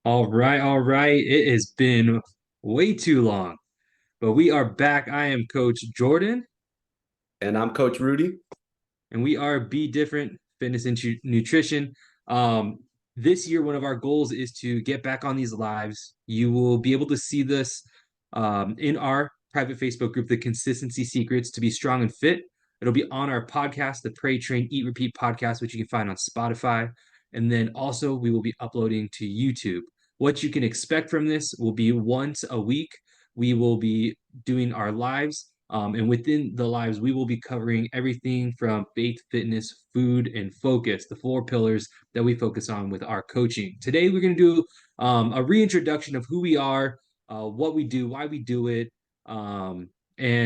All right. It has been way too long, but we are back. I am Coach Jordan, And I'm Coach Rudy. and we are BeDifferent Fitness and Nutrition. Um, this year, one of our goals is to get back on these lives. You will be able to see this in our private Facebook group, The Consistency Secrets to Be Strong and Fit. It'll be on our podcast, the Pray, Train, Eat, Repeat podcast, which you can find on Spotify. And then also, we will be uploading to YouTube. What you can expect from this will be once a week. We will be doing our lives. And within the lives, we will be covering everything from faith, fitness, food, and focus, the four pillars that we focus on with our coaching. Today, we're going to do a reintroduction of who we are, what we do, why we do it, and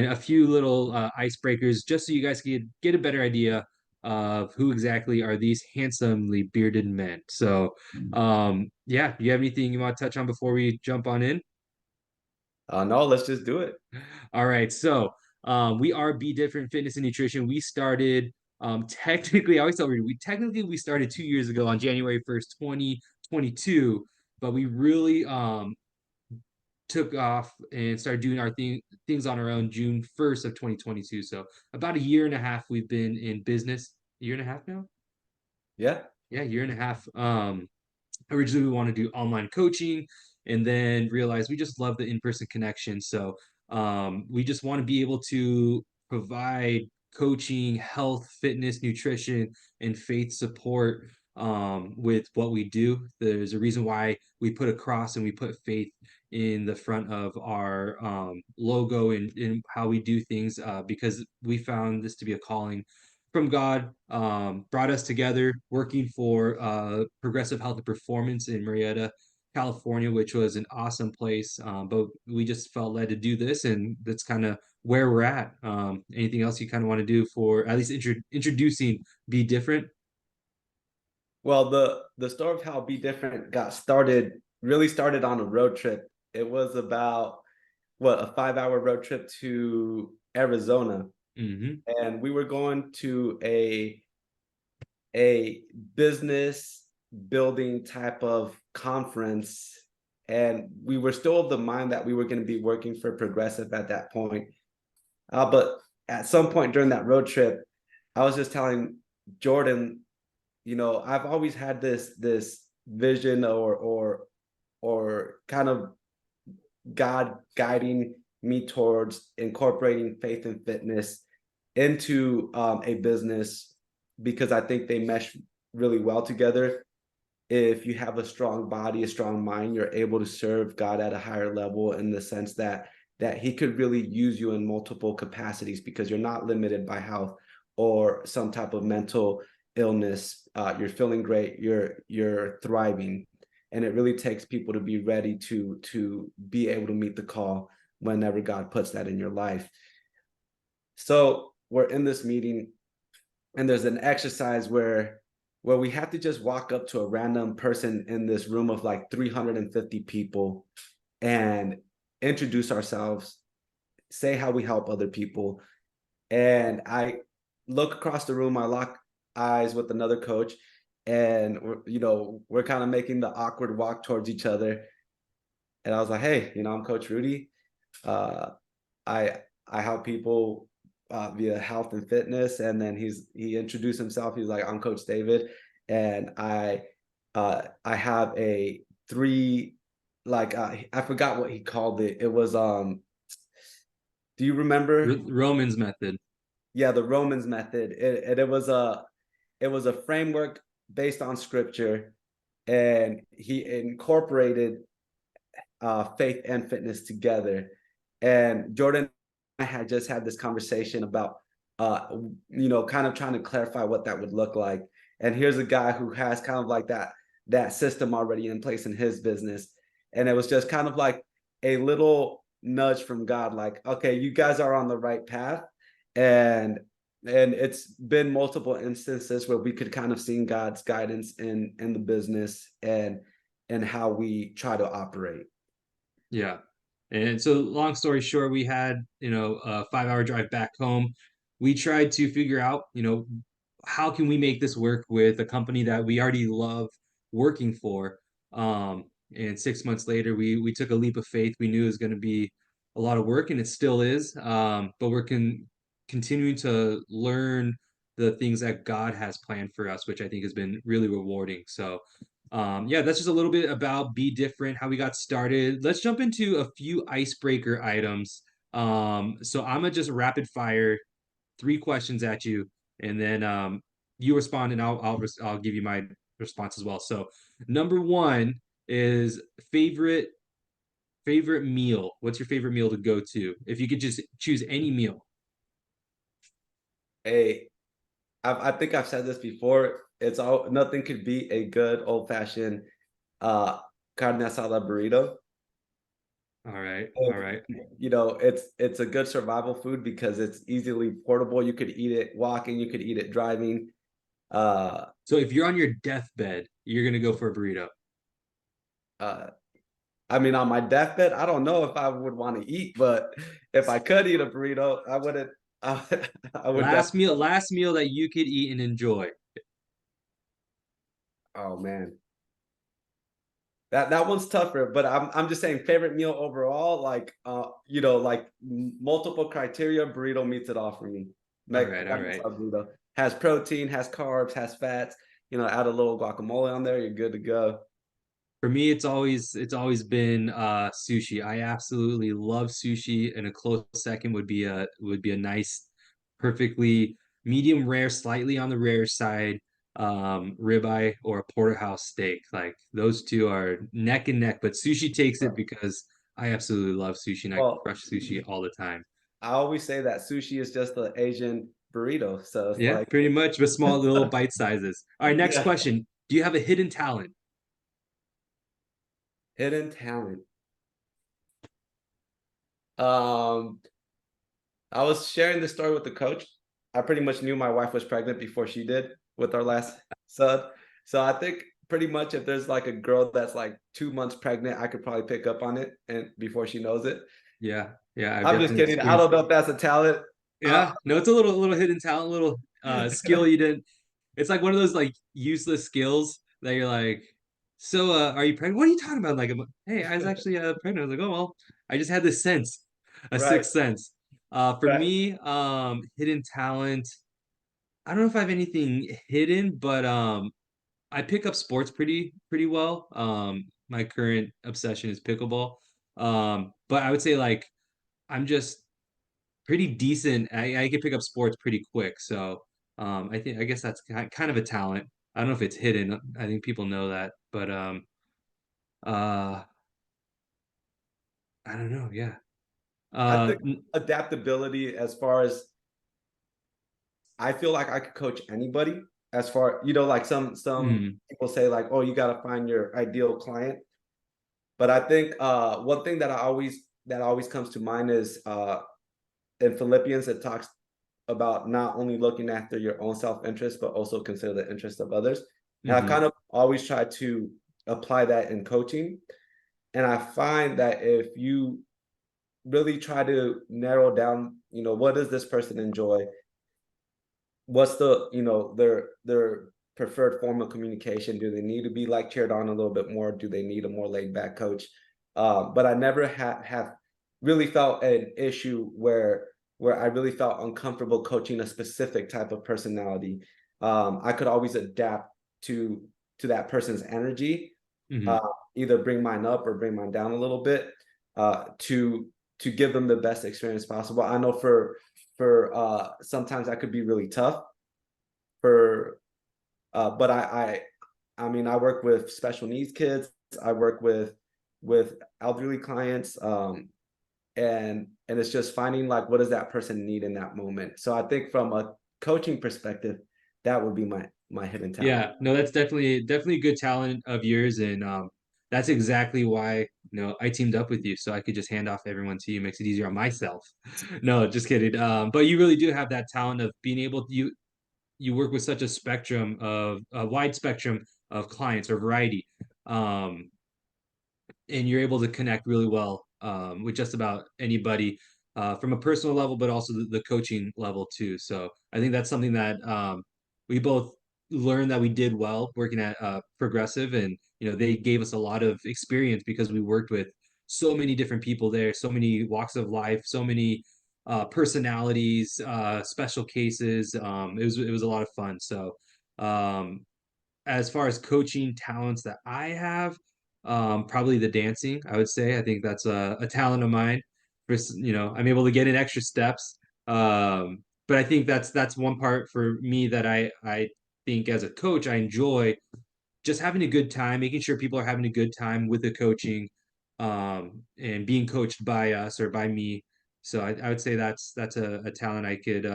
a few little icebreakers just so you guys can get a better idea of who exactly are these handsomely bearded men. So, yeah, do you have anything you want to touch on before we jump on in? No, let's just do it. All right, so we are BeDifferent Fitness and Nutrition. We started technically, I always tell you, we started 2 years ago on January 1st, 2022, but we really took off and started doing our things on our own June 1st of 2022. So about a year and a half we've been in business. A year and a half now? Yeah. Yeah, year and a half. Originally we wanted to do online coaching and then realized we just love the in-person connection. So we just want to be able to provide coaching, health, fitness, nutrition, and faith support with what we do. There's a reason why we put a cross and we put faith in the front of our logo and in how we do things because we found this to be a calling from God, brought us together working for Progressive Health and Performance in Marietta, California, which was an awesome place. But we just felt led to do this, and that's kind of where we're at. Anything else you kind of want to do for at least introducing BeDifferent? Well, the story of how Be Different got started really started on a road trip. It was about a 5 hour road trip to Arizona. Hmm. And we were going to a business building type of conference. And we were still of the mind that we were going to be working for Progressive at that point. But at some point during that road trip, I was just telling Jordan, I've always had this vision or kind of God guiding me towards incorporating faith and fitness into a business because I think they mesh really well together. If you have a strong body, a strong mind, you're able to serve God at a higher level in the sense that he could really use you in multiple capacities because you're not limited by health or some type of mental illness. You're feeling great, you're thriving, and it really takes people to be ready to be able to meet the call whenever God puts that in your life. So we're in this meeting, and there's an exercise where we have to just walk up to a random person in this room of like 350 people and introduce ourselves, say how we help other people. And I look across the room, I lock eyes with another coach, and we're kind of making the awkward walk towards each other. And I was like, hey, I'm Coach Rudy. Uh, I I help people via health and fitness. And then he introduced himself. He's like, I'm Coach David, and I have a three I forgot what he called it. It was do you remember? Romans method. Yeah, the Romans method. It was a framework based on scripture, and he incorporated faith and fitness together. And Jordan and I had just had this conversation about, kind of trying to clarify what that would look like. And here's a guy who has kind of like that system already in place in his business, and it was just kind of like a little nudge from God, like, okay, you guys are on the right path, and it's been multiple instances where we could kind of see God's guidance in the business and how we try to operate. Yeah. And so long story short, we had, a 5 hour drive back home. We tried to figure out, how can we make this work with a company that we already love working for? and 6 months later, we took a leap of faith. We knew it was going to be a lot of work, and it still is. But we're continuing to learn the things that God has planned for us, which I think has been really rewarding. So, yeah, that's just a little bit about Be Different, how we got started. Let's jump into a few icebreaker items. So I'm gonna just rapid fire 3 questions at you, and then you respond, and I'll give you my response as well. So, number one is favorite meal. What's your favorite meal to go to? If you could just choose any meal. Hey, I think I've said this before. It's all nothing could beat a good old fashioned uh carne asada burrito. All right, all And, right. it's a good survival food because it's easily portable. You could eat it walking, you could eat it driving. Uh So if you're on your deathbed, you're gonna go for a burrito. uh I mean, on my deathbed, I don't know if I would want to eat, but if I could eat a burrito, I wouldn't. I would definitely. Last meal that you could eat and enjoy. Oh man, that one's tougher. But I'm just saying, favorite meal overall, like like multiple criteria, burrito meets it all for me. All Make right, all carne right. asada burrito has protein, has carbs, has fats. Add a little guacamole on there, you're good to go. For me, it's always been sushi. I absolutely love sushi, and a close second would be a nice, perfectly medium rare, slightly on the rare side, ribeye or a porterhouse steak. Like those two are neck and neck, but sushi takes it because I absolutely love sushi and I Well, crush sushi all the time. I always say that sushi is just the Asian burrito, so it's Yeah, like, pretty much with small little bite sizes. All right, next yeah, question. Do you have a hidden talent? hidden talent. Um, I was sharing this story with the coach. I pretty much knew my wife was pregnant before she did with our last son. So I think pretty much if there's like a girl that's like 2 months pregnant, I could probably pick up on it and before she knows it. Yeah, yeah, I've I'm just definitely kidding. I experienced. don't know if that's a talent. Uh, Yeah, no, it's a little hidden talent, little skill you didn't. It's like one of those like useless skills that you're like, so are you pregnant? What are you talking about? Like, hey, I was actually pregnant. I was like, oh well, I just had this sense, a right, sixth sense. For right. me, hidden talent. I don't know if I have anything hidden, but I pick up sports pretty well. My current obsession is pickleball. But I would say like I'm just pretty decent. I can pick up sports pretty quick. So I guess that's kind of a talent. I don't know if it's hidden. I think people know that, but uh I don't know. Yeah. I think N- adaptability as far as I feel like I could coach anybody as far, like some mm, people say like, oh, you got to find your ideal client. But I think one thing that always comes to mind is in Philippians it talks about not only looking after your own self-interest, but also consider the interest of others. And I hmm kind of always try to apply that in coaching. And I find that if you really try to narrow down, what does this person enjoy? What's their preferred form of communication? Do they need to be like cheered on a little bit more? Do they need a more laid back coach? But I never have really felt an issue where I really felt uncomfortable coaching a specific type of personality. I could always adapt to that person's energy, uh, hmm either bring mine up or bring mine down a little bit, to give them the best experience possible. I know for sometimes I could be really tough for but I mean I work with special needs kids. I work with elderly clients, and it's just finding like what does that person need in that moment. So I think from a coaching perspective, that would be my hidden talent. Yeah, no, that's definitely a good talent of yours, and that's exactly why I teamed up with you so I could just hand off everyone to you. Makes it easier on myself. No, just kidding. But you really do have that talent of being able to you work with such a wide spectrum of clients or variety, um, and you're able to connect really well with just about anybody from a personal level, but also the coaching level too. So I think that's something that we both learned that we did well working at Progressive, and they gave us a lot of experience because we worked with so many different people there, so many walks of life, so many personalities, special cases. It was a lot of fun. So um, as far as coaching talents that I have, probably the dancing, I would say. I think that's a talent of mine. I'm able to get in extra steps. But I think that's one part for me that I think as a coach I enjoy just having a good time, making sure people are having a good time with the coaching, and being coached by us or by me. So I would say that's a talent I could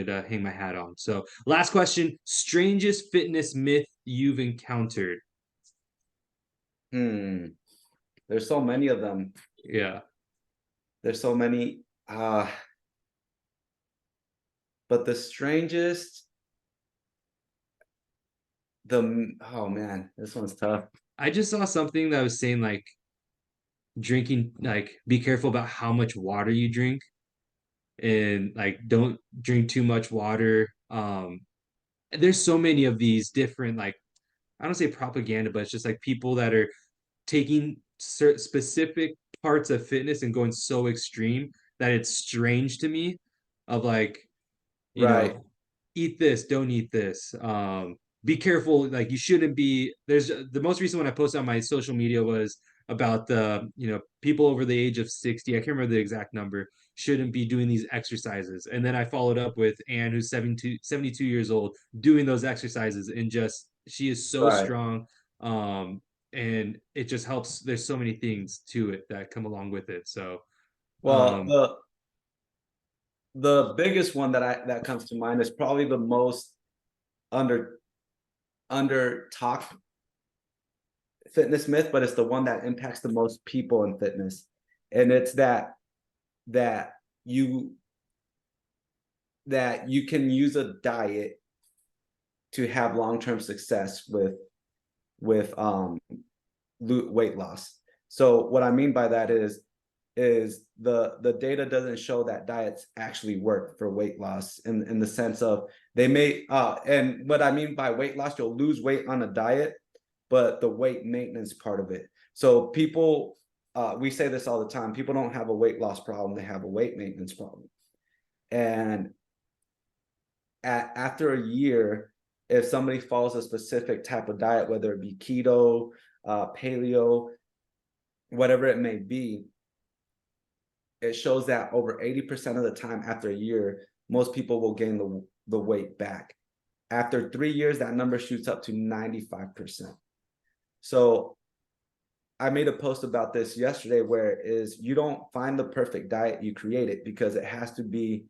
hang my hat on. So, last question: strangest fitness myth you've encountered? Hmm. There's so many of them. Yeah, There's so many. But the strangest, oh man, this one's tough. I just saw something that was saying like drinking, like be careful about how much water you drink, and like don't drink too much water. There's so many of these different like I don't say propaganda, but it's just like people that are taking specific parts of fitness and going so extreme that it's strange to me of like you Right. know eat this, don't eat this. Be careful, like you shouldn't be. There's the most recent one I posted on my social media was about the people over the age of 60. I can't remember the exact number, shouldn't be doing these exercises. And then I followed up with Anne, who's 72 years old, doing those exercises, and just she is so Right. strong. And it just helps. There's so many things to it that come along with it. So Well, um the biggest one that comes to mind is probably the most under talked fitness myth, but it's the one that impacts the most people in fitness. And it's that you that you can use a diet to have long-term success with weight loss. So what I mean by that is the data doesn't show that diets actually work for weight loss in the sense of they may and what I mean by weight loss, you'll lose weight on a diet, but the weight maintenance part of it. So people we say this all the time, people don't have a weight loss problem, they have a weight maintenance problem. And after a year, if somebody follows a specific type of diet, whether it be keto, paleo, whatever it may be, it shows that over 80% of the time after a year, most people will gain the weight back. After 3 years, that number shoots up to 95%. So I made a post about this yesterday where is you don't find the perfect diet, you create it, because it has to be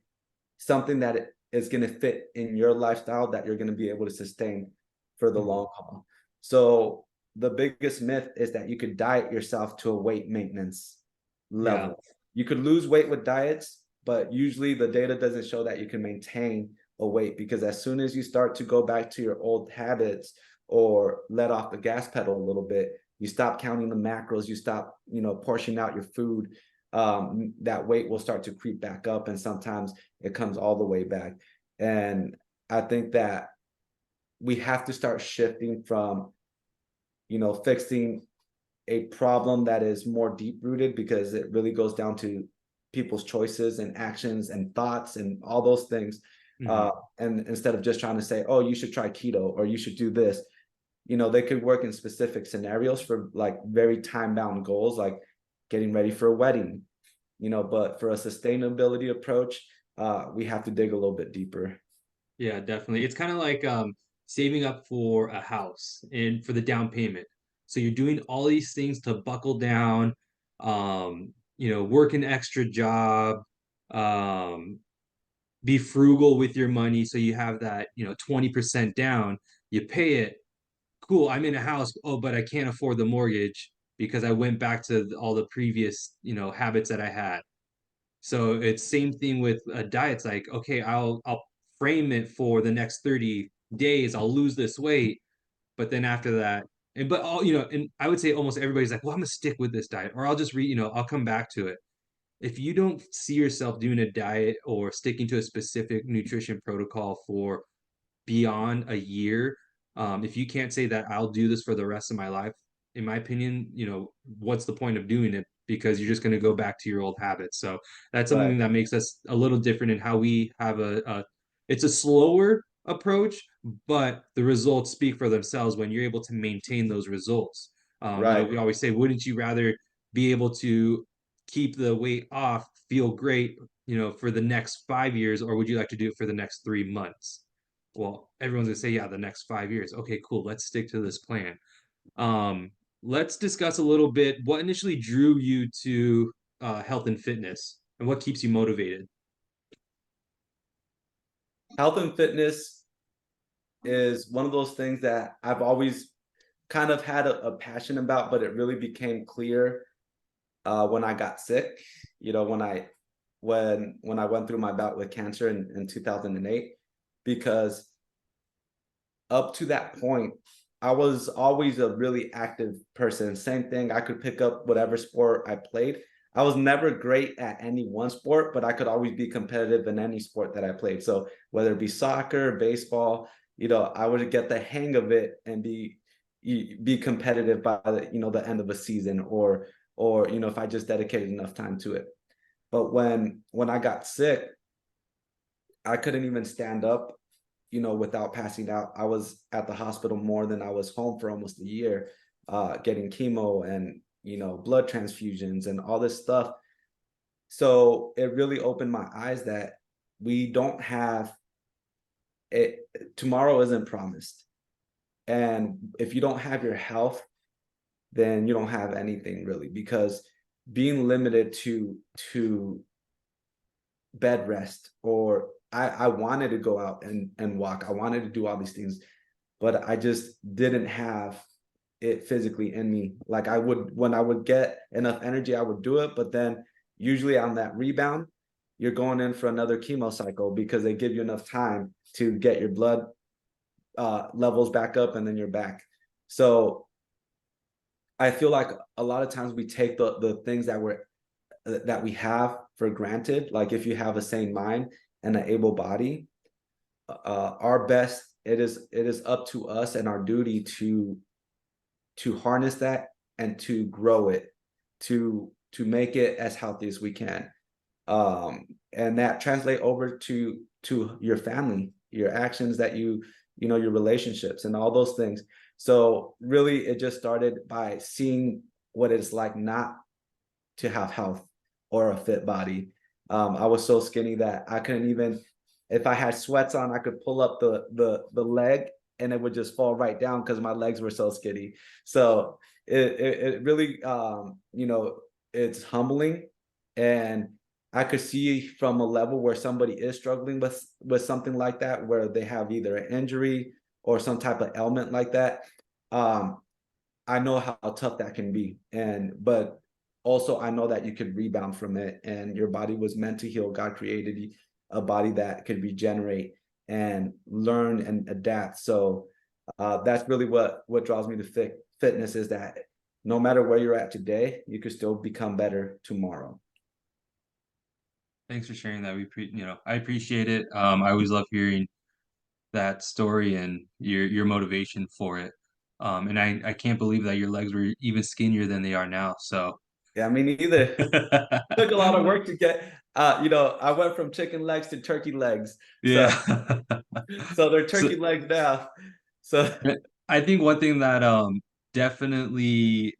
something that is going to fit in your lifestyle that you're going to be able to sustain for the long haul. So the biggest myth is that you could diet yourself to a weight maintenance level. yeah. You could lose weight with diets, but usually the data doesn't show that you can maintain a weight, because as soon as you start to go back to your old habits or let off the gas pedal a little bit, you stop counting the macros, you stop, portioning out your food, that weight will start to creep back up, and sometimes it comes all the way back. And I think that we have to start shifting from, fixing a problem that is more deep rooted, because it really goes down to people's choices and actions and thoughts and all those things. Mm-hmm. And instead of just trying to say, oh, you should try keto or you should do this, they could work in specific scenarios for like very time bound goals, like getting ready for a wedding, but for a sustainability approach, we have to dig a little bit deeper. Yeah, definitely. It's kind of like saving up for a house and for the down payment. So you're doing all these things to buckle down, work an extra job, um, be frugal with your money. So you have that, 20% down, you pay it. Cool, I'm in a house. Oh, but I can't afford the mortgage because I went back to all the previous, habits that I had. So it's same thing with a diet. It's like, okay, I'll frame it for the next 30 days. I'll lose this weight, but then after that, and but all and I would say almost everybody's like, well, I'm gonna stick with this diet, or I'll just I'll come back to it. If you don't see yourself doing a diet or sticking to a specific nutrition protocol for beyond a year, if you can't say that I'll do this for the rest of my life, in my opinion, what's the point of doing it? Because you're just going to go back to your old habits. So that's something Right. that makes us a little different in how we have it's a slower approach, but the results speak for themselves when you're able to maintain those results. Right. We always say, wouldn't you rather be able to keep the weight off, feel great, for the next 5 years, or would you like to do it for the next 3 months? Well, everyone's gonna say, yeah, the next 5 years. Okay, cool. Let's stick to this plan. Um, let's discuss a little bit what initially drew you to health and fitness and what keeps you motivated. Health and fitness is one of those things that I've always kind of had a passion about, but it really became clear when I got sick. When I went through my bout with cancer in 2008, because up to that point, I was always a really active person. Same thing, I could pick up whatever sport I played. I was never great at any one sport, but I could always be competitive in any sport that I played. So whether it be soccer, baseball, I would get the hang of it and be competitive by the end of a season, or if I just dedicated enough time to it. But when I got sick, I couldn't even stand up, without passing out. I was at the hospital more than I was home for almost a year, getting chemo and blood transfusions and all this stuff. So it really opened my eyes that we don't have it. Tomorrow isn't promised, and if you don't have your health, then you don't have anything really, because being limited to bed rest, or I wanted to go out and walk. I wanted to do all these things, but I just didn't have it physically in me. Like when I would get enough energy, I would do it. But then usually on that rebound, you're going in for another chemo cycle because they give you enough time to get your blood levels back up, and then you're back. So I feel like a lot of times we take the things that we have for granted. Like if you have a sane mind and an able body, our best, it is up to us and our duty to harness that and to grow it, to make it as healthy as we can. And that translate over to your family, your actions, that your relationships and all those things. So really it just started by seeing what it's like not to have health or a fit body. I was so skinny that I couldn't even, if I had sweats on, I could pull up the leg and it would just fall right down because my legs were so skinny. So it really it's humbling, and I could see from a level where somebody is struggling with something like that, where they have either an injury or some type of ailment like that. Um, I know how tough that can be, but also I know that you could rebound from it, and your body was meant to heal. God created a body that could regenerate and learn and adapt. So that's really what draws me to fitness, is that no matter where you're at today, you could still become better tomorrow. Thanks for sharing that. I appreciate it. I always love hearing that story and your motivation for it. And I can't believe that your legs were even skinnier than they are now. So Yeah, I mean, neither. Took a lot of work to get. I went from chicken legs to turkey legs, so yeah. so they're So turkey legs now. So I think one thing that definitely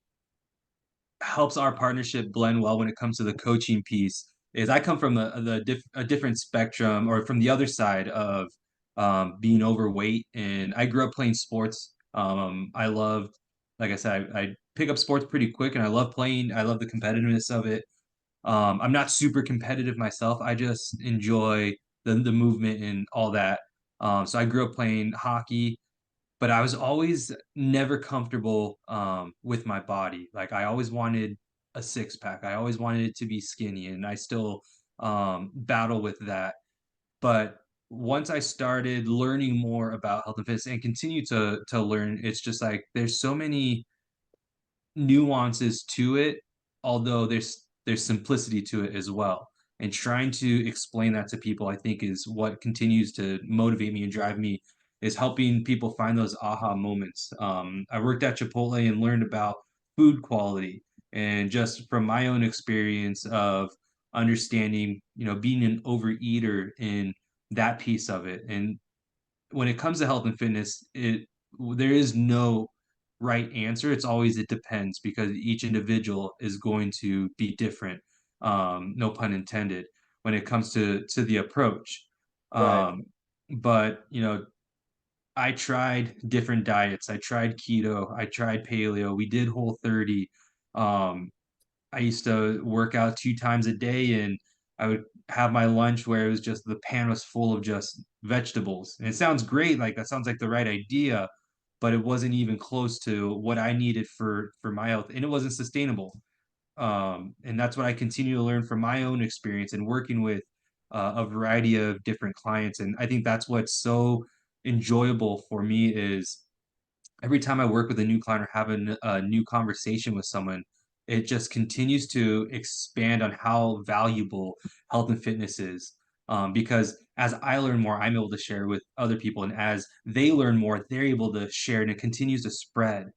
helps our partnership blend well when it comes to the coaching piece is I come from a different spectrum, or from the other side of being overweight, and I grew up playing sports. I loved, like I said, I pick up sports pretty quick, and I love playing. I love the competitiveness of it. I'm not super competitive myself. I just enjoy the movement and all that. So I grew up playing hockey, but I was always never comfortable with my body. Like I always wanted a six pack. I always wanted it to be skinny, and I still battle with that. But once I started learning more about health and fitness and continue to learn, it's just like there's so many nuances to it, although there's simplicity to it as well. And trying to explain that to people, I think, is what continues to motivate me and drive me is helping people find those aha moments. I worked at Chipotle and learned about food quality, and just from my own experience of understanding, being an overeater in that piece of it. And when it comes to health and fitness, there is no right answer. It's always it depends, because each individual is going to be different. No pun intended when it comes to the approach. Right. Um, but I tried different diets. I tried keto. I tried paleo. We did Whole 30. Um, I used to work out 2 times a day, and I would have my lunch where it was just the pan was full of just vegetables. And it sounds great, like that sounds like the right idea, but it wasn't even close to what I needed for my health, and it wasn't sustainable. And that's what I continue to learn from my own experience and working with a variety of different clients. And I think that's what's so enjoyable for me is every time I work with a new client or have a new conversation with someone, it just continues to expand on how valuable health and fitness is. Because as I learn more, I'm able to share with other people, and as they learn more, they're able to share, and it continues to spread.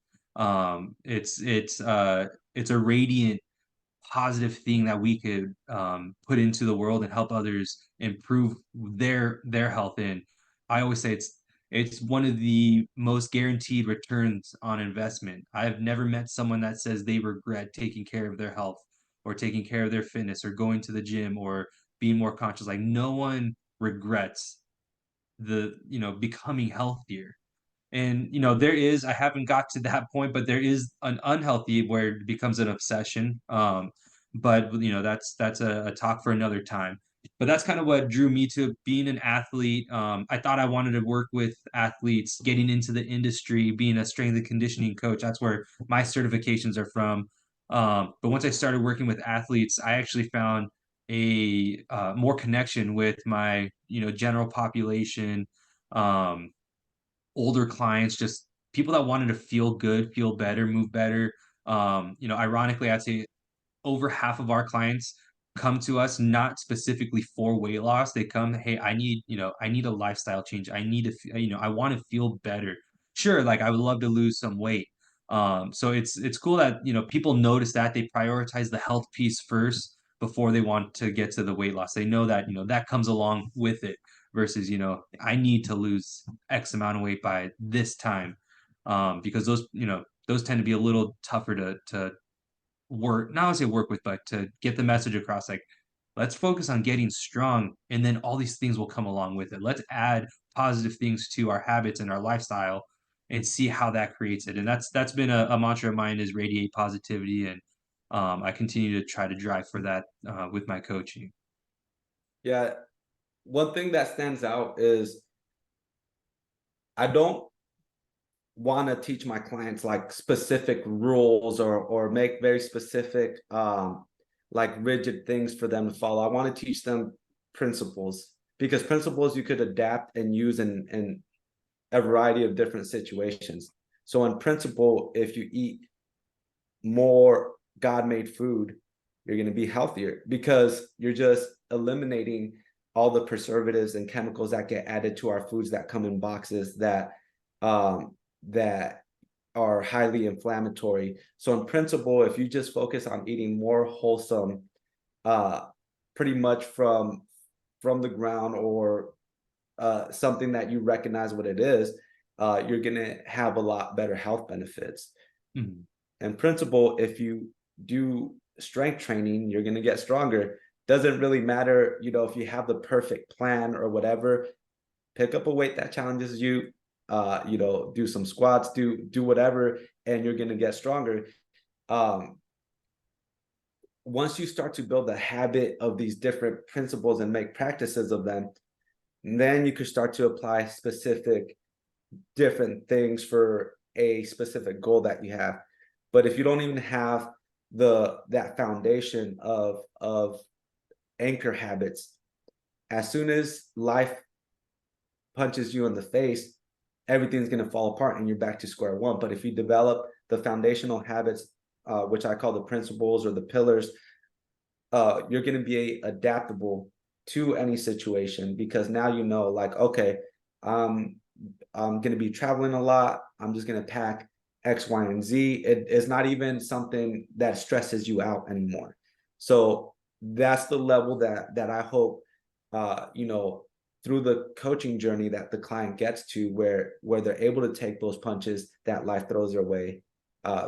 It's a radiant positive thing that we could put into the world and help others improve their health in. I always say it's one of the most guaranteed returns on investment. I've never met someone that says they regret taking care of their health or taking care of their fitness or going to the gym or being more conscious. Like no one regrets becoming healthier. And I haven't got to that point, but there is an unhealthy where it becomes an obsession. But that's a talk for another time. But that's kind of what drew me to being an athlete. I thought I wanted to work with athletes, getting into the industry, being a strength and conditioning coach. That's where my certifications are from. But once I started working with athletes, I actually found a more connection with my general population. Um, Older clients, just people that wanted to feel good, feel better, move better. Ironically, I'd say over half of our clients come to us not specifically for weight loss. They come, hey, I need a lifestyle change. I need to, I want to feel better. Sure, like I would love to lose some weight. So it's cool that people notice that they prioritize the health piece first before they want to get to the weight loss. They know that that comes along with it versus I need to lose X amount of weight by this time, because those tend to be a little tougher to work, not to say work with, but to get the message across. Like, let's focus on getting strong, and then all these things will come along with it. Let's add positive things to our habits and our lifestyle and see how that creates it. And that's been a mantra of mine, is radiate positivity. And I continue to try to drive for that with my coaching. Yeah. One thing that stands out is I don't want to teach my clients like specific rules or make very specific like rigid things for them to follow. I want to teach them principles, because principles you could adapt and use in a variety of different situations. So in principle, if you eat more God-made food, you're going to be healthier, because you're just eliminating all the preservatives and chemicals that get added to our foods that come in boxes that are highly inflammatory. So in principle, if you just focus on eating more wholesome, uh, pretty much from the ground, or something that you recognize what it is, you're gonna have a lot better health benefits. Mhm. In principle, if you do strength training, you're gonna get stronger. Doesn't really matter, if you have the perfect plan or whatever. Pick up a weight that challenges you, do some squats, do whatever, and you're gonna get stronger. um Once you start to build a habit of these different principles and make practices of them, then you could start to apply specific different things for a specific goal that you have. But if you don't even have that foundation of anchor habits, as soon as life punches you in the face, everything's going to fall apart and you're back to square one. But if you develop the foundational habits, which I call the principles or the pillars, you're going to be adaptable to any situation, because now like, okay, I'm I'm going to be traveling a lot. I'm just going to pack X, Y, and Z. It is not even something that stresses you out anymore. So that's the level that I hope, you know, through the coaching journey that the client gets to, where they're able to take those punches that life throws their way.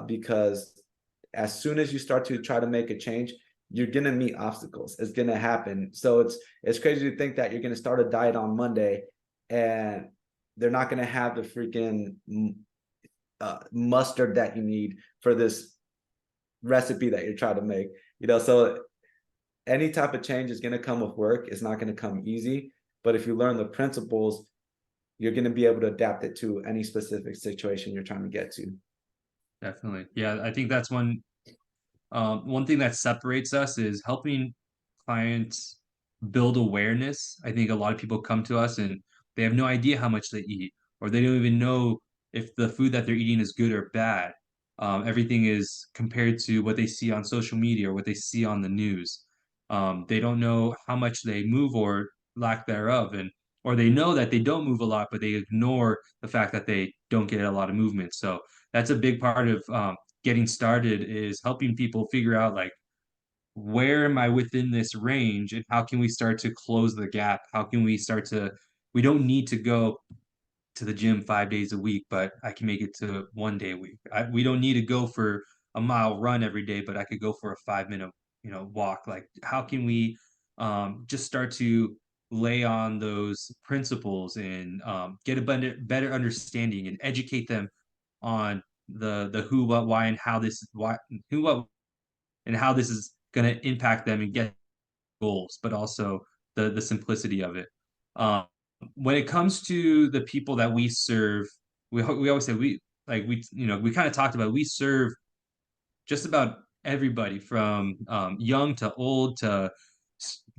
Because as soon as you start to try to make a change, you're gonna meet obstacles. It's gonna happen. So it's crazy to think that you're gonna start a diet on Monday, and they're not gonna have the freaking mustard that you need for this recipe that you're trying to make. You know, so any type of change is gonna come with work. It's not gonna come easy. But if you learn the principles, you're gonna be able to adapt it to any specific situation you're trying to get to. Definitely. Yeah, I think that's one thing that separates us is helping clients build awareness. I think a lot of people come to us and they have no idea how much they eat, or they don't even know if the food that they're eating is good or bad. Everything is compared to what they see on social media or what they see on the news. They don't know how much they move or lack thereof, and or they know that they don't move a lot, but they ignore the fact that they don't get a lot of movement. So that's a big part of getting started is helping people figure out like where am I within this range and how can we start to close the gap? How can we start to we don't need to go to the gym 5 days a week, but I can make it to 1 day a week. We don't need to go for a mile run every day, but I could go for a 5 minute, walk. Like, how can we just start to lay on those principles and get a better understanding and educate them on the who, what, why, and how this why who, what, and how this is going to impact them and get goals, but also the simplicity of it. Um, when it comes to the people that we serve, we always say we kind of talked about we serve just about everybody from young to old to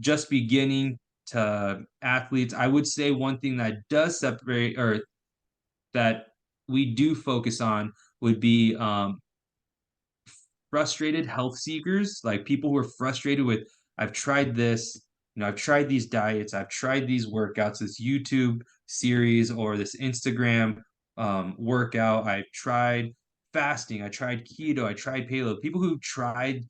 just beginning to athletes. I would say one thing that does separate or that we do focus on would be frustrated health seekers, like people who are frustrated with, I've tried this, I've tried these diets, I've tried these workouts, this YouTube series or this Instagram workout, I've tried fasting, I tried keto, I tried paleo. People who tried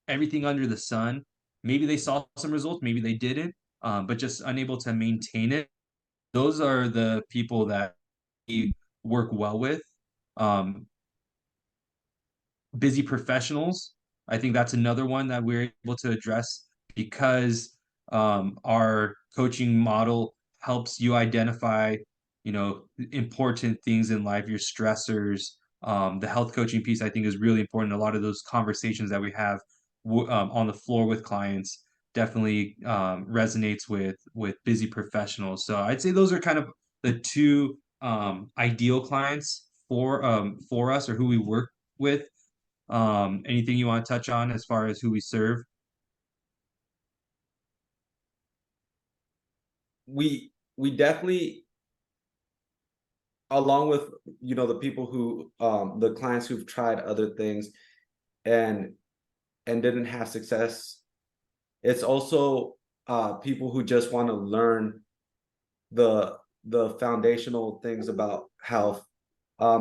everything under the sun, maybe they saw some results, maybe they didn't, but just unable to maintain it. Those are the people that we work well with. Um, Busy professionals. I think that's another one that we're able to address because our coaching model helps you identify, important things in life, your stressors. The health coaching piece, I think, is really important. A lot of those conversations that we have on the floor with clients definitely resonates with busy professionals. So I'd say those are kind of the two ideal clients for us or who we work with. Anything you want to touch on as far as who we serve? We definitely, along with, the people who the clients who've tried other things and didn't have success, it's also people who just want to learn the foundational things about health,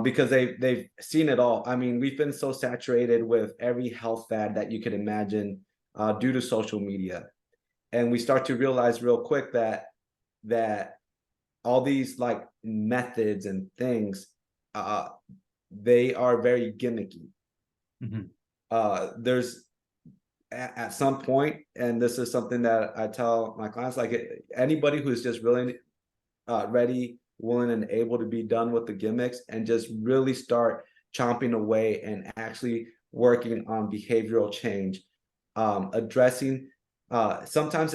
because they've seen it all. I mean, we've been so saturated with every health fad that you could imagine due to social media, and we start to realize real quick that all these like methods and things, uh, they are very gimmicky. Mhm. There's at some point, and this is something that I tell my clients, like anybody who's just really ready, willing, and able to be done with the gimmicks and just really start chomping away and actually working on behavioral change, addressing sometimes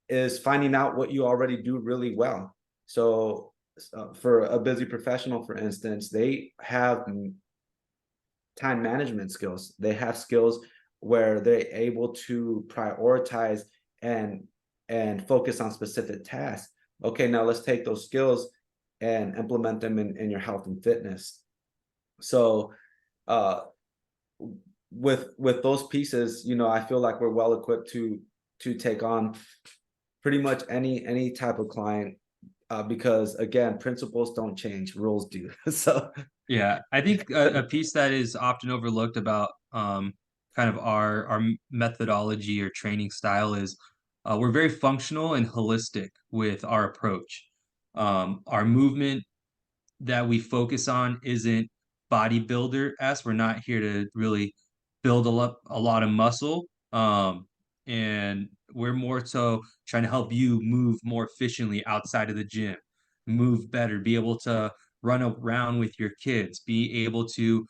is finding out what you already do really well. So for a busy professional, for instance, they have time management skills. They have skills where they're able to prioritize and focus on specific tasks. Okay, now let's take those skills and implement them in your health and fitness. So uh with those pieces, I feel like we're well equipped to take on pretty much any type of client, because again, principles don't change, rules do. So Yeah, I think a piece that is often overlooked about kind of our methodology or training style is we're very functional and holistic with our approach. Our movement that we focus on isn't bodybuilder as we're not here to really build a lot of muscle. And we're more so trying to help you move more efficiently outside of the gym, move better, be able to run around with your kids, be able to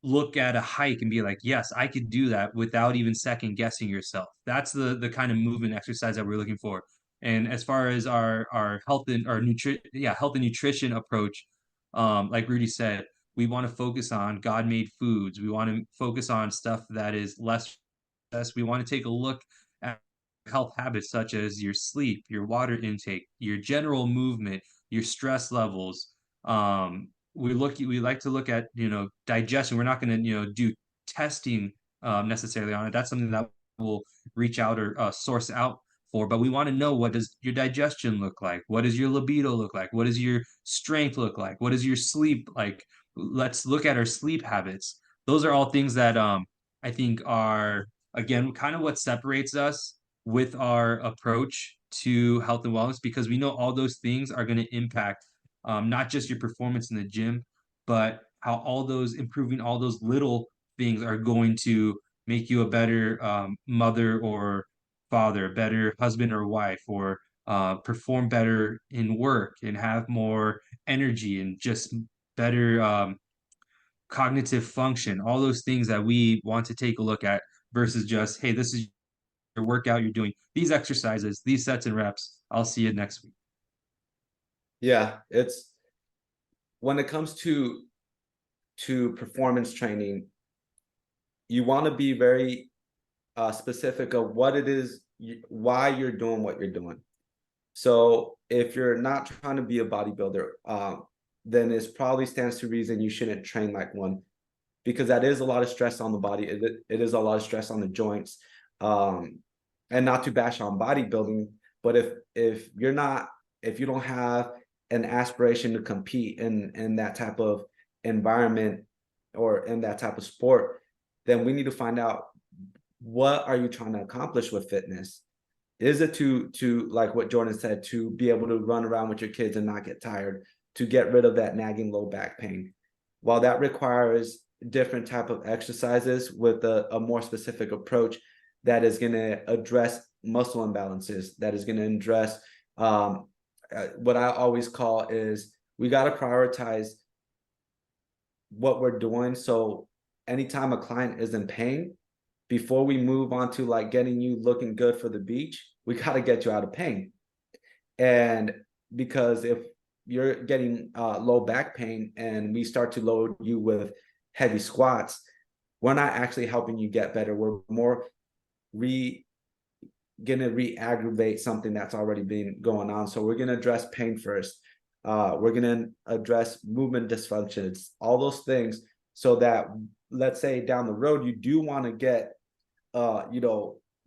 look at a hike and be like, yes, I could do that without even second guessing yourself. That's the kind of movement exercise that we're looking for. And as far as our health and our health and nutrition approach, like Rudy said, we want to focus on God-made foods. We want to focus on stuff that is less. We want to take a look at health habits such as your sleep, your water intake, your general movement, your stress levels. We like to look at digestion. We're not going to do testing necessarily on it. That's something that we'll reach out or source out for, but we want to know, what does your digestion look like? What does your libido look like? What does your strength look like? What is your sleep like? Let's look at our sleep habits. Those are all things that I think are, again, kind of what separates us with our approach to health and wellness, because we know all those things are going to impact not just your performance in the gym, but how all those improving all those little things are going to make you a better mother or father, a better husband or wife, or perform better in work and have more energy and just better cognitive function, all those things that we want to take a look at versus just, hey, this is your workout, you're doing these exercises, these sets and reps. I'll see you next week. yeah, it's when it comes to performance training, you want to be very specific of what it is, why you're doing what you're doing. So if you're not trying to be a bodybuilder, then it probably stands to reason you shouldn't train like one, because that is a lot of stress on the body. It is a lot of stress on the joints. And not to bash on bodybuilding, but if you're not, if you don't have an aspiration to compete in that type of environment or in that type of sport, then we need to find out, what are you trying to accomplish with fitness? Is it to like what Jordan said, to be able to run around with your kids and not get tired, to get rid of that nagging low back pain? While that requires different type of exercises with a more specific approach that is going to address muscle imbalances, that is going to address what I always call is, we got to prioritize what we're doing. So anytime a client is in pain, before we move on to like getting you looking good for the beach, we got to get you out of pain. And because if you're getting low back pain and we start to load you with heavy squats, we're not actually helping you get better. We're more gonna re-aggravate something that's already been going on. So we're gonna address pain first. We're gonna address movement dysfunctions, all those things, so that, let's say down the road you do want to get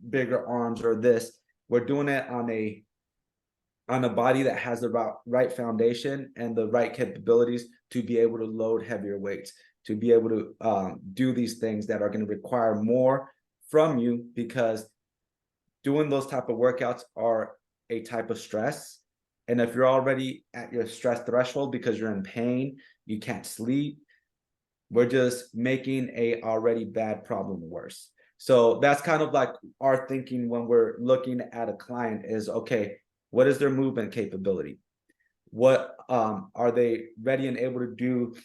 bigger arms or this, we're doing it on a body that has the right foundation and the right capabilities to be able to load heavier weights, to be able to do these things that are going to require more from you, because doing those type of workouts are a type of stress. And if you're already at your stress threshold because you're in pain, you can't sleep, we're just making a already bad problem worse. So that's kind of like our thinking when we're looking at a client is, okay, what is their movement capability? What are they ready and able to do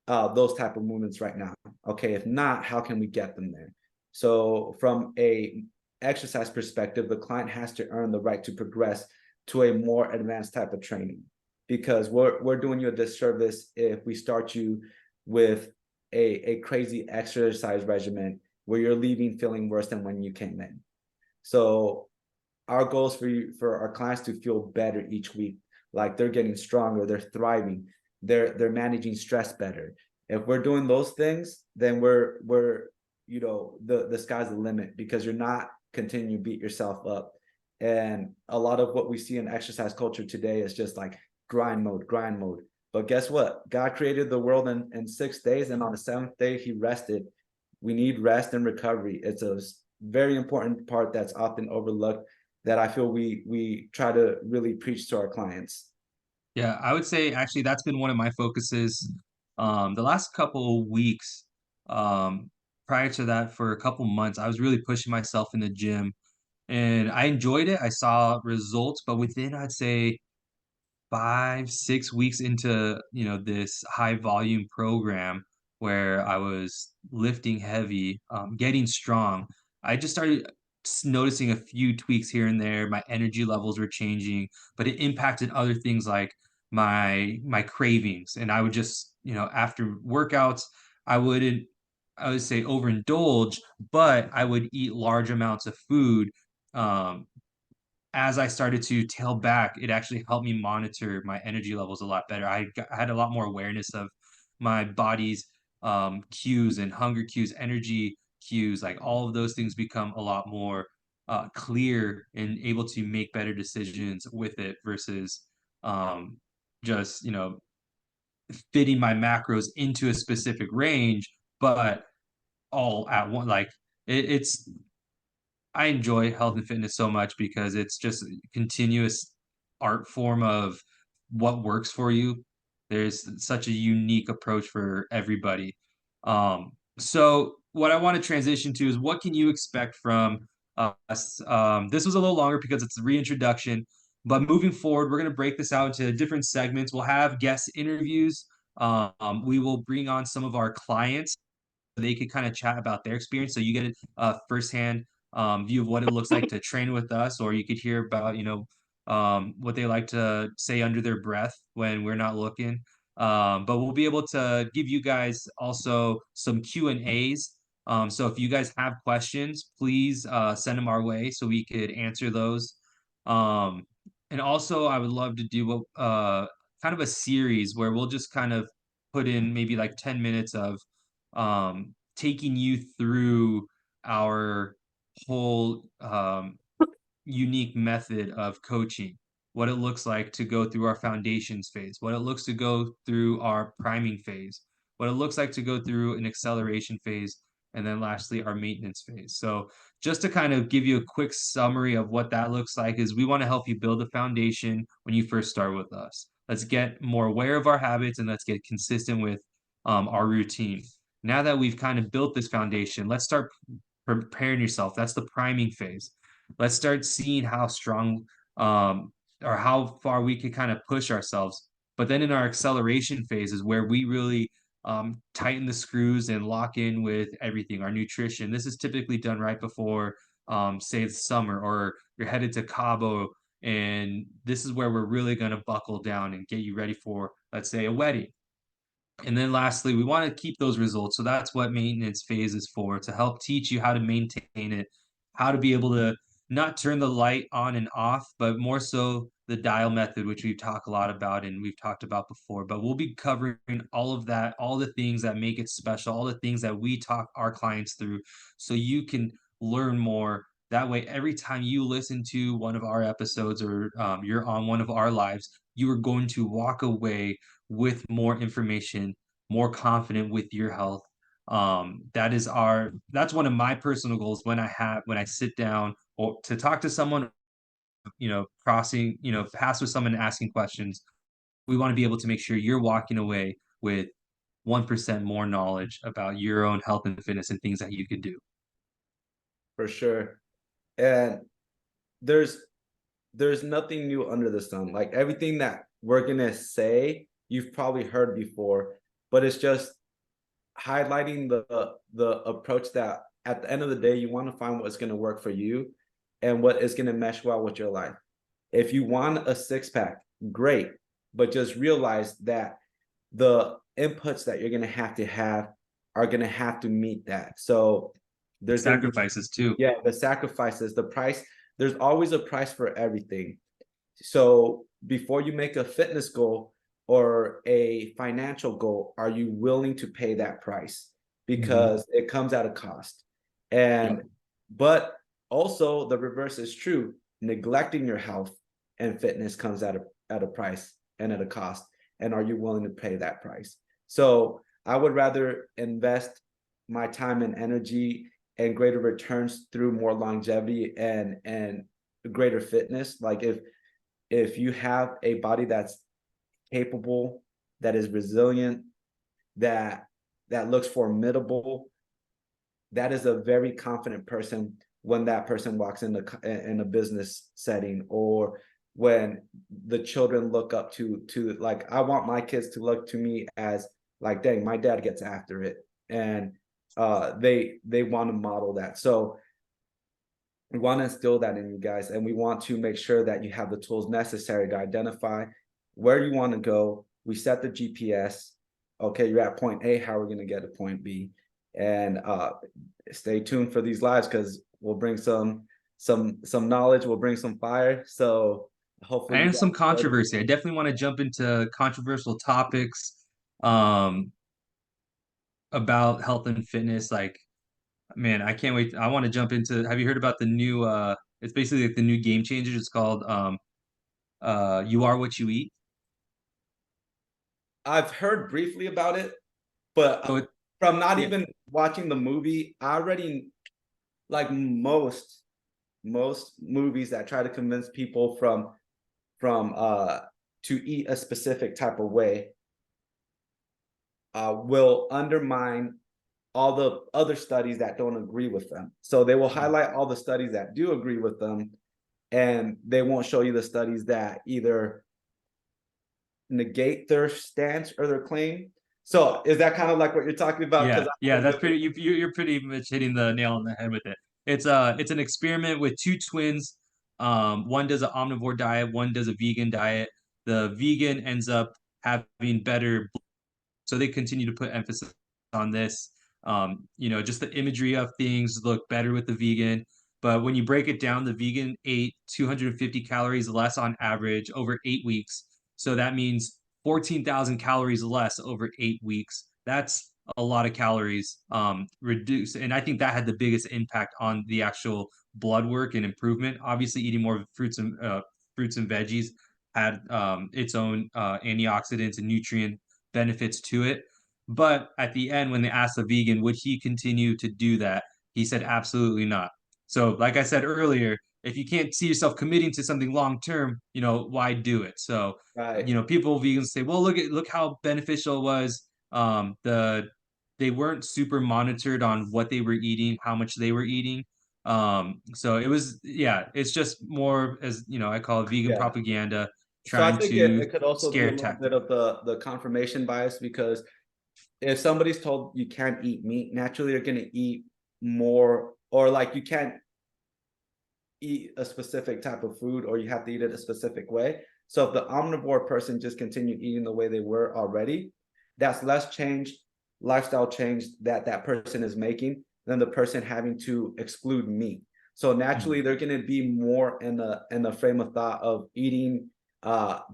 those type of movements right now? Okay, if not, how can we get them there? So from a exercise perspective, the client has to earn the right to progress to a more advanced type of training, because we're doing you a disservice if we start you with a crazy exercise regimen where you're leaving feeling worse than when you came in. So our goals for our clients to feel better each week, like they're getting stronger, they're thriving, they're managing stress better. If we're doing those things, then we're the sky's the limit, because you're not continuing to beat yourself up. And a lot of what we see in exercise culture today is just like grind mode, grind mode. But guess what? God created the world in 6 days, and on the seventh day, he rested. We need rest and recovery. It's a very important part that's often overlooked that I feel we try to really preach to our clients. Yeah, I would say actually that's been one of my focuses the last couple of weeks. Prior to that, for a couple months, I was really pushing myself in the gym and I enjoyed it. I saw results, but within I'd say 5, 6 weeks into, this high volume program where I was lifting heavy, getting strong, I just started noticing a few tweaks here and there. My energy levels were changing, but it impacted other things like my cravings. And I would just, after workouts, I wouldn't, I would say overindulge, but I would eat large amounts of food. Um, as I started to tail back, it actually helped me monitor my energy levels a lot better. I had a lot more awareness of my body's cues and hunger cues, energy cues, like all of those things become a lot more clear and able to make better decisions with it versus um, just, fitting my macros into a specific range, but all at one. Like it's I enjoy health and fitness so much because it's just a continuous art form of what works for you. There's such a unique approach for everybody. So what I want to transition to is what can you expect from us? This was a little longer because it's a reintroduction, but moving forward, we're going to break this out into different segments. We'll have guest interviews. We will bring on some of our clients they could kind of chat about their experience. So you get a firsthand view of what it looks like to train with us, or you could hear about, what they like to say under their breath when we're not looking. But we'll be able to give you guys also some Q&As. So if you guys have questions, please send them our way so we could answer those. Um, and also, I would love to do kind of a series where we'll just kind of put in maybe like 10 minutes of taking you through our whole unique method of coaching, what it looks like to go through our foundations phase, what it looks to go through our priming phase, what it looks like to go through an acceleration phase, and then lastly, our maintenance phase. So, just to kind of give you a quick summary of what that looks like, is we want to help you build a foundation when you first start with us. Let's get more aware of our habits and let's get consistent with our routine. Now that we've kind of built this foundation, let's start preparing yourself. That's the priming phase. Let's start seeing how strong um, or how far we can kind of push ourselves. But then in our acceleration phase is where we really tighten the screws and lock in with everything. Our nutrition. This is typically done right before, say, the summer, or you're headed to Cabo, and this is where we're really going to buckle down and get you ready for, let's say, a wedding. And then lastly, we want to keep those results. So that's what maintenance phase is for, to help teach you how to maintain it, how to be able to not turn the light on and off, but more so the dial method, which we've talked a lot about and we've talked about before. But we'll be covering all of that, all the things that make it special, all the things that we talk our clients through so you can learn more. That way, every time you listen to one of our episodes or you're on one of our lives, you are going to walk away with more information, more confident with your health. That's one of my personal goals when I sit down or to talk to someone, pass with someone and asking questions. We want to be able to make sure you're walking away with 1% more knowledge about your own health and fitness and things that you could do. For sure. And there's there's nothing new under the sun. Like everything that we're gonna say, you've probably heard before, but it's just highlighting the approach that at the end of the day, you want to find what's gonna work for you and what is gonna mesh well with your life. If you want a six-pack, great, but just realize that the inputs that you're gonna have are gonna have to meet that. So there's gonna be, Sacrifices too. yeah, the sacrifices, the price. There's always a price for everything. So before you make a fitness goal or a financial goal, are you willing to pay that price? Because it comes at a cost. Yep. And but also the reverse is true. neglecting your health and fitness comes at a price and at a cost, and are you willing to pay that price? So I would rather invest my time and energy and greater returns through more longevity and greater fitness. Like if you have a body that's capable, that is resilient, that looks formidable, that is a very confident person when that person walks in a business setting, or when the children look up to like, I want my kids to look to me as like, dang, my dad gets after it, and they want to model that. So we want to instill that in you guys, and we want to make sure that you have the tools necessary to identify where you want to go. We set the GPS. Okay, you're at point A, how are we going to get to point B? And stay tuned for these lives, because we'll bring some knowledge, we'll bring some fire. So hopefully you And guys some enjoyed it. controversy. I definitely want to jump into controversial topics um about health and fitness. Like, man, I can't wait. I want to jump into, have you heard about the new it's basically like the new game changer. It's called You Are What You Eat. I've heard briefly about it, but So it, from not yeah. even watching the movie, I already, like most movies that try to convince people from to eat a specific type of way will undermine all the other studies that don't agree with them. So they will highlight all the studies that do agree with them, and they won't show you the studies that either negate their stance or their claim. So is that kind of like what you're talking about? Yeah, Because yeah, that's pretty. You're pretty much hitting the nail on the head with it. It's an experiment with two twins. One does an omnivore diet, one does a vegan diet. The vegan ends up having better, so they continue to put emphasis on this. Just the imagery of things look better with the vegan. But when you break it down, the vegan ate 250 calories less on average over 8 weeks. So that means 14,000 calories less over 8 weeks. That's a lot of calories reduced. And I think that had the biggest impact on the actual blood work and improvement. Obviously, eating more fruits and veggies had its own antioxidants and nutrient benefits to it. But at the end, when they asked the vegan, would he continue to do that? He said, absolutely not. So, like I said earlier, if you can't see yourself committing to something long term, why do it? So, right. people vegans say, well, look how beneficial it was. They weren't super monitored on what they were eating, how much they were eating. So it was, yeah, it's just more, as I call it, vegan Yeah. propaganda, So I trying think to it could also be a scare little tactic. bit of the confirmation bias, because if somebody's told you can't eat meat, naturally you're going to eat more, or like you can't eat a specific type of food, or you have to eat it a specific way. So if the omnivore person just continued eating the way they were already, that's less change, lifestyle change that person is making than the person having to exclude meat. So naturally they're going to be more in a frame of thought of eating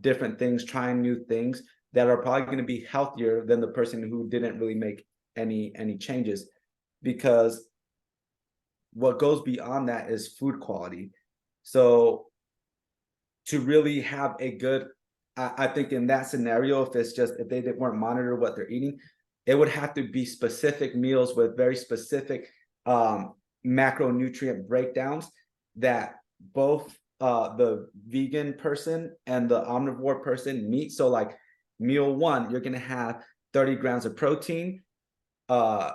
different things, trying new things that are probably going to be healthier than the person who didn't really make any changes, because what goes beyond that is food quality. So to really have a good, I think in that scenario, if they weren't monitor what they're eating, it would have to be specific meals with very specific macronutrient breakdowns that both the vegan person and the omnivore person meet. So like meal one, you're gonna have 30 grams of protein, uh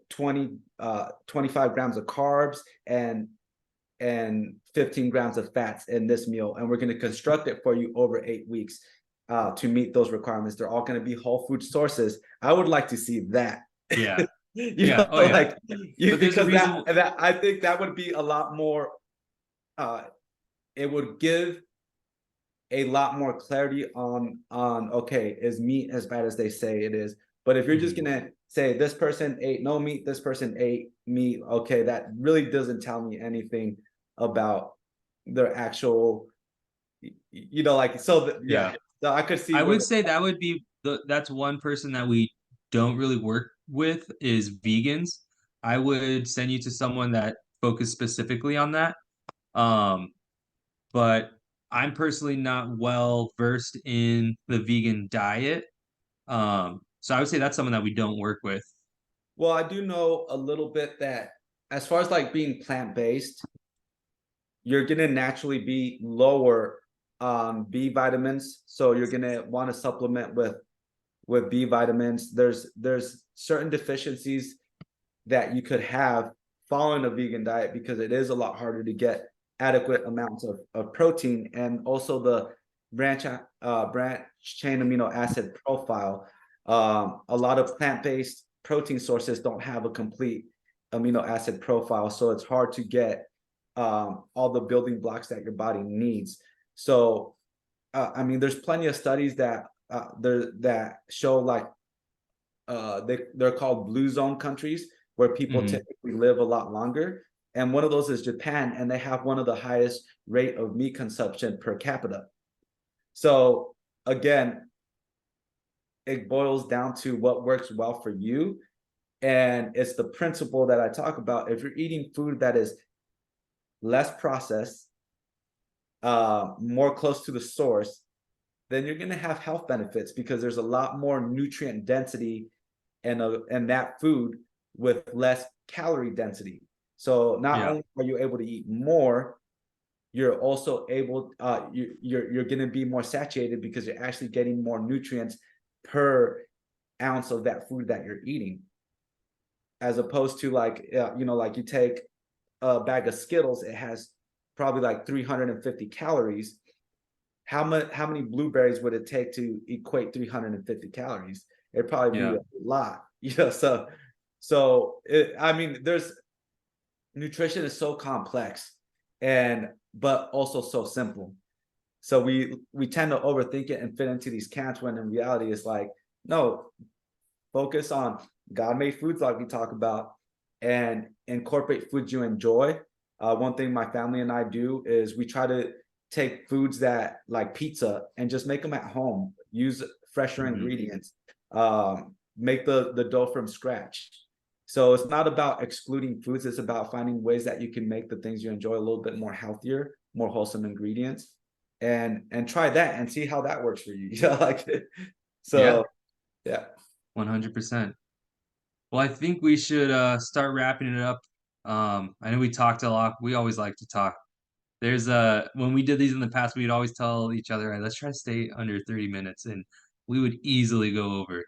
25 grams of carbs, and 15 grams of fats in this meal, and we're going to construct it for you over 8 weeks to meet those requirements. They're all going to be whole food sources. I would like to see that. Yeah. Yeah. Oh yeah. Like you, But there's a because reason. that I think that would be a lot more. It would give a lot more clarity on okay, is meat as bad as they say it is? But if you're just Mhm. gonna say this person ate no meat, this person ate meat, okay, that really doesn't tell me anything about their actual, like, yeah. Yeah. So I could see I where would say that would be that's one person that we don't really work with is vegans. I would send you to someone that focused specifically on that. Um, but I'm personally not well versed in the vegan diet. So I would say that's something that we don't work with. Well, I do know a little bit that as far as like being plant-based, you're gonna naturally be lower on B vitamins. So you're gonna want to supplement with B vitamins. There's certain deficiencies that you could have following a vegan diet because it is a lot harder to get adequate amounts of protein, and also the branch chain amino acid profile. A lot of plant-based protein sources don't have a complete amino acid profile, so it's hard to get all the building blocks that your body needs. So I mean, there's plenty of studies that that show like they're called blue zone countries where people Hmm. typically live a lot longer. And one of those is Japan, and they have one of the highest rate of meat consumption per capita. So again, it boils down to what works well for you. And it's the principle that I talk about. If you're eating food that is less processed, more close to the source, then you're going to have health benefits because there's a lot more nutrient density and that food with less calorie density. So not Yeah. only are you able to eat more, you're also able you're going to be more satiated because you're actually getting more nutrients per ounce of that food that you're eating, as opposed to like like you take a bag of Skittles, it has probably like 350 calories. How many blueberries would it take to equate 350 calories? It'd probably be Yeah. a lot. I mean, there's nutrition is so complex, and but also so simple. So we tend to overthink it and fit into these camps when in reality it's like, no, focus on God made foods like we talk about, and incorporate foods you enjoy. One thing my family and I do is we try to take foods that like pizza and just make them at home. Use fresher Hmm. ingredients. Make the dough from scratch. So it's not about excluding foods. It's about finding ways that you can make the things you enjoy a little bit more healthier, more wholesome ingredients, and try that and see how that works for you. Like Yeah. so. Yeah. 100%. Well, I think we should start wrapping it up. I know we talked a lot. We always like to talk. There's when we did these in the past, we'd always tell each other, "Hey, let's try to stay under 30 minutes," and we would easily go over.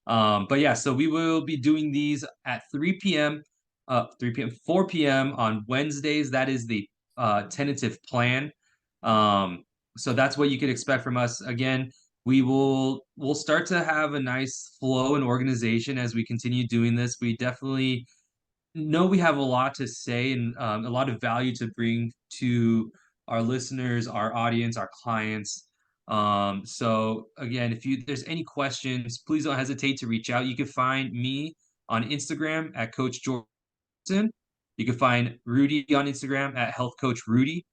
But yeah, so we will be doing these at 3 p.m. 3 p.m. 4 p.m. on Wednesdays. That is the tentative plan. So that's what you could expect from us. Again, we'll start to have a nice flow and organization as we continue doing this. We definitely know we have a lot to say and a lot of value to bring to our listeners, our audience, our clients. So again, if there's any questions, please don't hesitate to reach out. You can find me on Instagram at Coach Jordan. You can find Rudy on Instagram at Health Coach Rudy.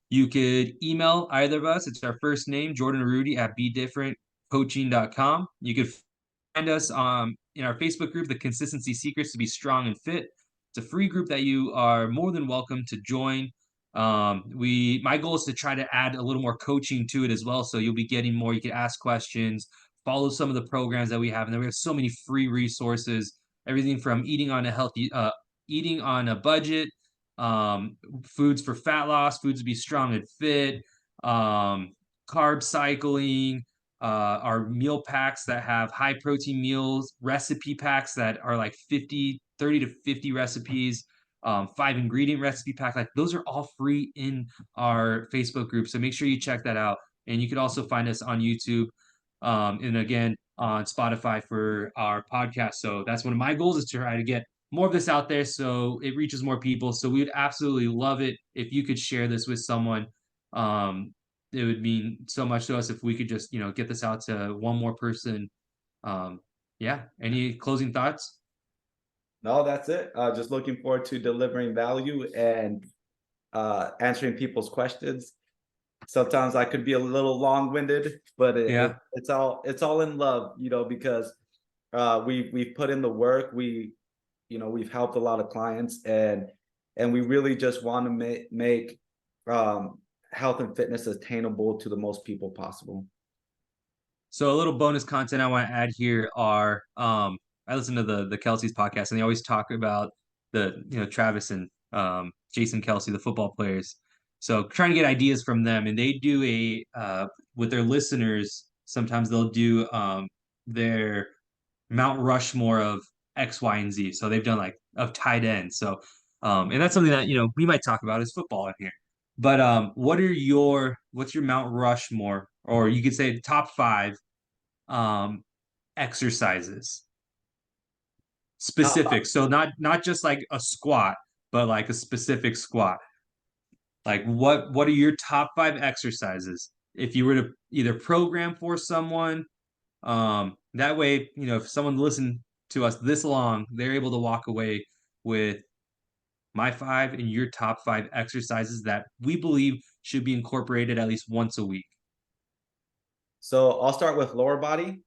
You could email either of us. It's our first name, Jordan or Rudy at BeDifferentCoaching.com. You could find us in our Facebook group, The Consistency Secrets to Be Strong and Fit. It's a free group that you are more than welcome to join. My goal is to try to add a little more coaching to it as well. So you'll be getting more. You can ask questions, follow some of the programs that we have. And then we have so many free resources, everything from eating on a budget, foods for fat loss, foods to be strong and fit, carb cycling, our meal packs that have high protein meals, recipe packs that are like 30 to 50 recipes, 5 ingredient recipe pack. Like those are all free in our Facebook group. So make sure you check that out. And you can also find us on YouTube. And again, on Spotify for our podcast. So that's one of my goals, is to try to get more of this out there so it reaches more people. So we would absolutely love it if you could share this with someone. It would mean so much to us if we could just, get this out to one more person. Um, yeah. Any closing thoughts? No, that's it. Just looking forward to delivering value and answering people's questions. Sometimes I could be a little long-winded, but Yeah. it's all in love, because we've put in the work. We've helped a lot of clients, and we really just want to make health and fitness attainable to the most people possible. So a little bonus content I want to add here are I listen to the Kelsey's podcast and they always talk about the Travis and Jason Kelsey, the football players. So trying to get ideas from them, and they do a with their listeners. Sometimes they'll do their Mount Rushmore of X, Y, and Z. So they've done like of tight ends. So and that's something that we might talk about is football in here. But what's your Mount Rushmore, or you could say top five um exercises, Top specific, so not just like a squat, but like a specific squat. Like what are your top five exercises if you were to either program for someone, that way if someone listened to us this long, they're able to walk away with my five and your top five exercises that we believe should be incorporated at least once a week. So I'll start with lower body.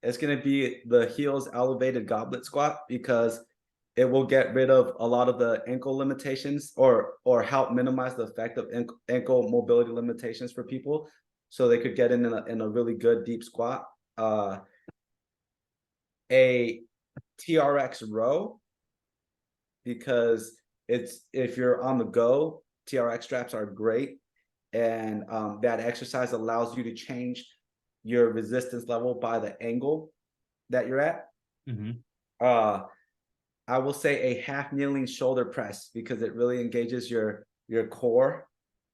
It's going to be the heels elevated goblet squat because it will get rid of a lot of the ankle limitations or help minimize the effect of ankle mobility limitations for people, so they could get in a really good deep squat. A TRX row, because it's if you're on the go, TRX straps are great, and that exercise allows you to change your resistance level by the angle that you're at. Mm-hmm. I will say a half kneeling shoulder press because it really engages your core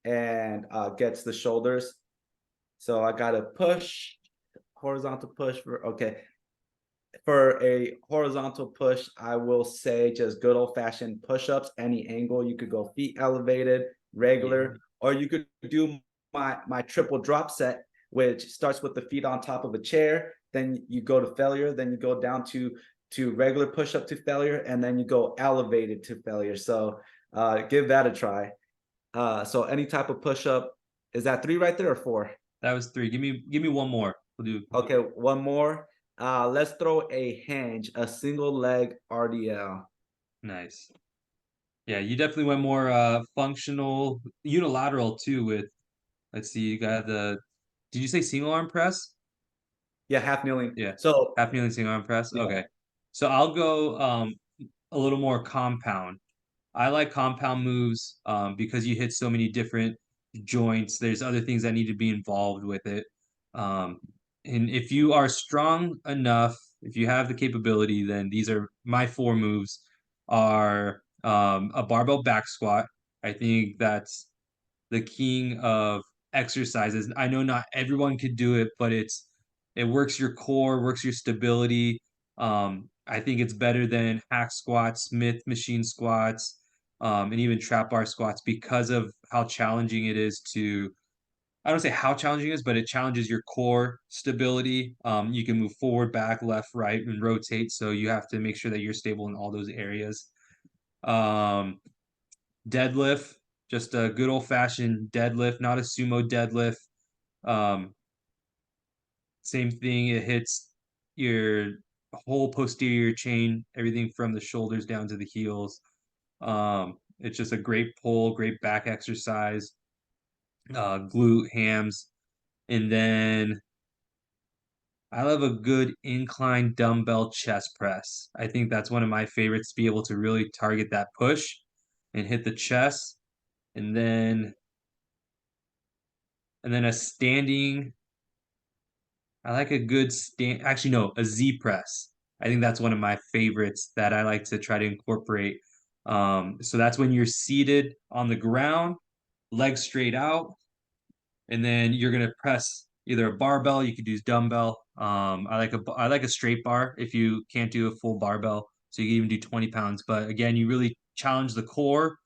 and gets the shoulders. So I got to push, horizontal push for, okay. For a horizontal push, I will say just good old fashioned push-ups, any angle. You could go feet elevated, Yeah. regular, or you could do my triple drop set, which starts with the feet on top of a chair. Then you go to failure. Then you go down to regular push-up to failure, and then you go elevated to failure. So give that a try. So any type of push-up. Is that three right there or four? That was three. Give me one more. We'll do. Okay, one more. Let's throw a hinge, a single leg RDL. Nice. Yeah, you definitely went more functional, unilateral too with, let's see, you got did you say single arm press? Yeah, half kneeling. Yeah. So Half kneeling single arm press. yeah, Okay. So I'll go a little more compound. I like compound moves because you hit so many different joints. There's other things that need to be involved with it. Um, and if you are strong enough, if you have the capability, then these are my four moves are a barbell back squat. I think that's the king of exercises. I know not everyone could do it, but it works your core, works your stability. I think it's better than hack squats, Smith machine squats, and even trap bar squats because of how challenging it is to. I don't say how challenging it is, but it challenges your core stability. You can move forward, back, left, right, and rotate. So you have to make sure that you're stable in all those areas. Um, Deadlift, just a good old fashioned deadlift, not a sumo deadlift. Um, Same thing, it hits your whole posterior chain, everything from the shoulders down to the heels. It's just a great pull, great back exercise, glute, hams, and then I love a good incline dumbbell chest press. I think that's one of my favorites to be able to really target that push and hit the chest. And then a standing. I like a good stand. Actually, no, a Z press. I think that's one of my favorites that I like to try to incorporate. So that's when you're seated on the ground, legs straight out, and then you're gonna press either a barbell. You could use dumbbell. I like a straight bar if you can't do a full barbell. So you can even do 20 pounds. But again, you really challenge the core,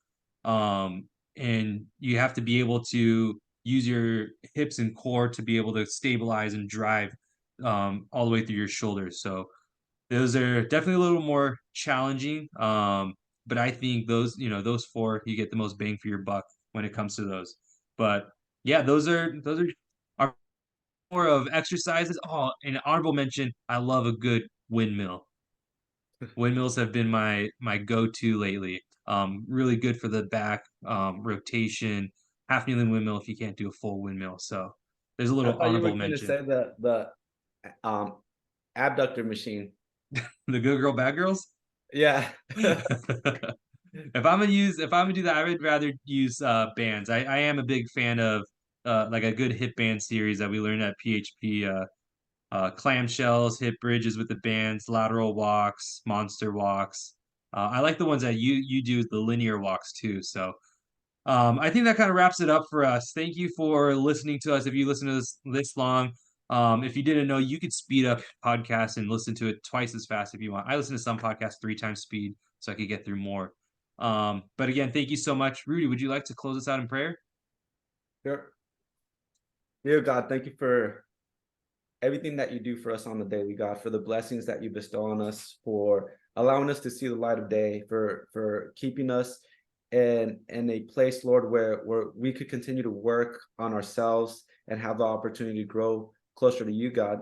um, and you have to be able to use your hips and core to be able to stabilize and drive all the way through your shoulders. So those are definitely a little more challenging. But I think those four, you get the most bang for your buck when it comes to those. But yeah, those are more of exercises. Oh, an honorable mention, I love a good windmill. Windmills have been my go-to lately. Really good for the back rotation. half kneeling windmill if you can't do a full windmill. So there's a I little thought you were honorable going to mention. say the um abductor machine. The good girl, bad girls. Yeah. If I'm gonna do that, I would rather use bands. I am a big fan of like a good hip band series that we learned at PHP. Clamshells, hip bridges with the bands, lateral walks, monster walks. I like the ones that you do the linear walks too. So I think that kind of wraps it up for us. Thank you for listening to us. If you listen to this long, if you didn't know, you could speed up podcasts and listen to it twice as fast if you want. I listen to some podcasts 3 times speed so I could get through more. But again, thank you so much. Rudy, would you like to close us out in prayer? Sure. Dear God, thank you for everything that you do for us on the daily, God, for the blessings that you bestow on us, for allowing us to see the light of day, for keeping us in a place, Lord, where we could continue to work on ourselves and have the opportunity to grow closer to you, God.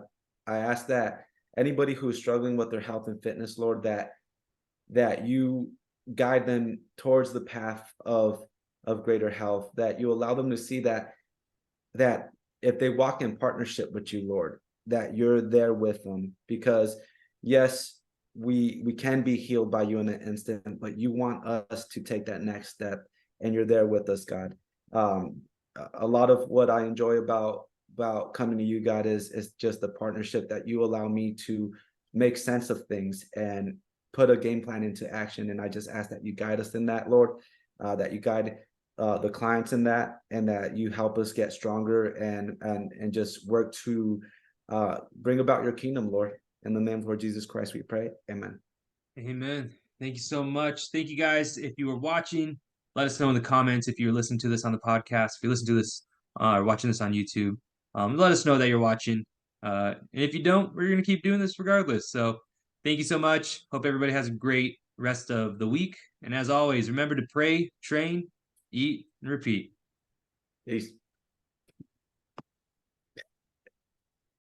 I ask that anybody who is struggling with their health and fitness, Lord, that you guide them towards the path of greater health, that you allow them to see that if they walk in partnership with you, Lord, that you're there with them. Because yes, we can be healed by you in an instant, but you want us to take that next step, and you're there with us, God. um a lot of what I enjoy about coming to you, God, is just the partnership that you allow me to make sense of things and put a game plan into action. And I just ask that you guide us in that, Lord, that you guide the clients in that, and that you help us get stronger and just work to bring about your kingdom, Lord. In the name of Lord Jesus Christ, we pray. Amen. Amen. Thank you so much. Thank you guys. If you were watching, let us know in the comments. If you're listening to this on the podcast, if you listen to this or watching this on YouTube, let us know that you're watching. And if you don't, we're going to keep doing this regardless. So thank you so much. Hope everybody has a great rest of the week. And as always, remember to pray, train, eat, and repeat. Peace.